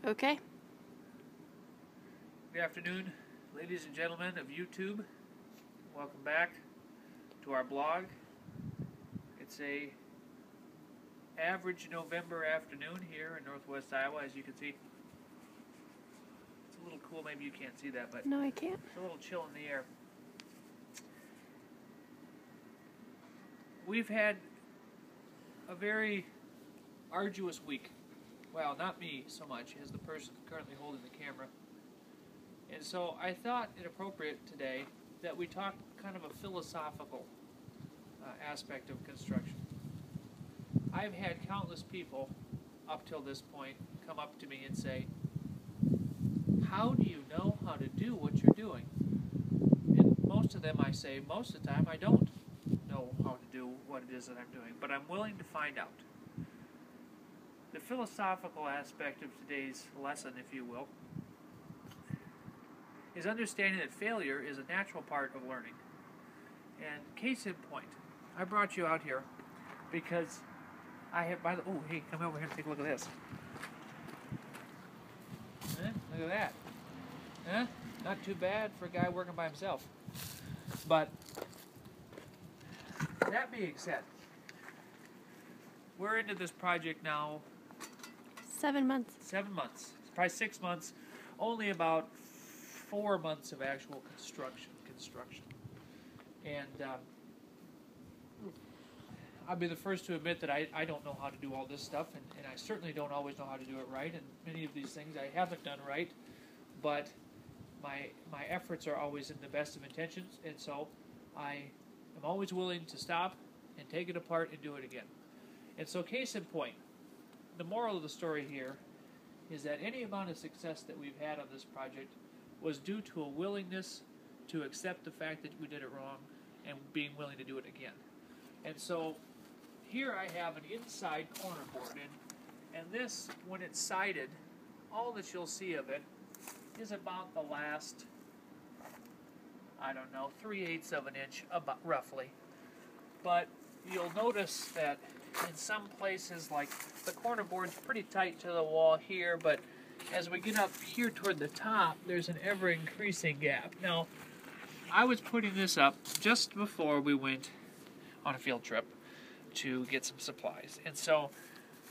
Okay. Good afternoon, ladies and gentlemen of YouTube. Welcome back to our blog. It's a average November afternoon here in northwest Iowa, as you can see. It's a little cool, maybe you can't see that, but No, I can't. it's a little chill in the air. We've had a very arduous week. Well, not me so much as the person currently holding the camera. And so I thought it appropriate today that we talk kind of a philosophical aspect of construction. I've had countless people up till this point come up to me and say, how do you know how to do what you're doing? And most of them I say, most of the time I don't know how to do what it is that I'm doing, but I'm willing to find out. The philosophical aspect of today's lesson, if you will, is understanding that failure is a natural part of learning. And case in point, I brought you out here because I have, oh, hey, come over here and take a look at this. Look at that. Huh? Not too bad for a guy working by himself. But, that being said, we're into this project now 7 months. 7 months. It's probably 6 months. Only about 4 months of actual construction. And I'll be the first to admit that I don't know how to do all this stuff, and I certainly don't always know how to do it right, and many of these things I haven't done right, but my efforts are always in the best of intentions, and so I am always willing to stop and take it apart and do it again. And so case in point, the moral of the story here is that any amount of success that we've had on this project was due to a willingness to accept the fact that we did it wrong and being willing to do it again. And so here I have an inside corner board, and this, when it's sided, all that you'll see of it is about the last, I don't know, 3/8 of an inch, about roughly. But you'll notice that in some places, like the corner board's pretty tight to the wall here, but as we get up here toward the top, there's an ever-increasing gap. Now, I was putting this up just before we went on a field trip to get some supplies. And so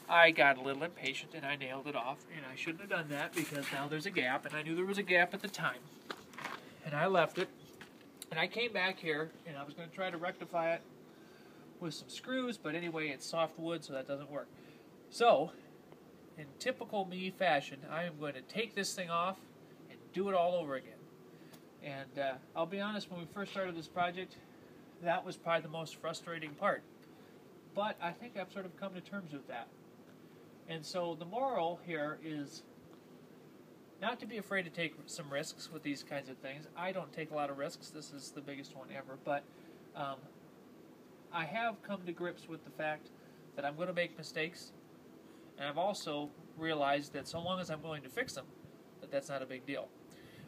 I got a little impatient and I nailed it off, and I shouldn't have done that because now there's a gap, and I knew there was a gap at the time. And I left it, and I came back here, and I was going to try to rectify it with some screws, but anyway, it's soft wood, so that doesn't work. So, in typical me fashion, I am going to take this thing off and do it all over again. And I'll be honest, when we first started this project, that was probably the most frustrating part. But I think I've sort of come to terms with that. And so the moral here is not to be afraid to take some risks with these kinds of things. I don't take a lot of risks. This is the biggest one ever. But I have come to grips with the fact that I'm going to make mistakes, and I've also realized that so long as I'm willing to fix them, that's not a big deal.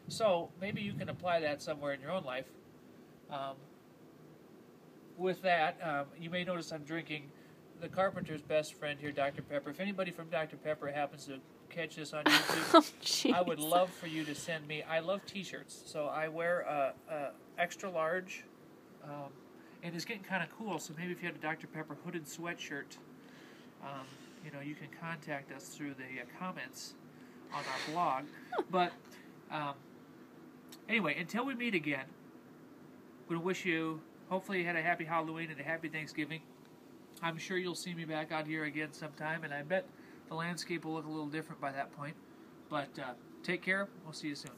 So maybe you can apply that somewhere in your own life. With that, you may notice I'm drinking the Carpenter's Best Friend here, Dr. Pepper. If anybody from Dr. Pepper happens to catch this on YouTube, I would love for you to send me. I love T-shirts, so I wear a extra large. And it's getting kind of cool, so maybe if you had a Dr. Pepper hooded sweatshirt, you can contact us through the comments on our blog. But anyway, until we meet again, I'm going to wish you, hopefully you had a happy Halloween and a happy Thanksgiving. I'm sure you'll see me back out here again sometime, and I bet the landscape will look a little different by that point. But take care. We'll see you soon.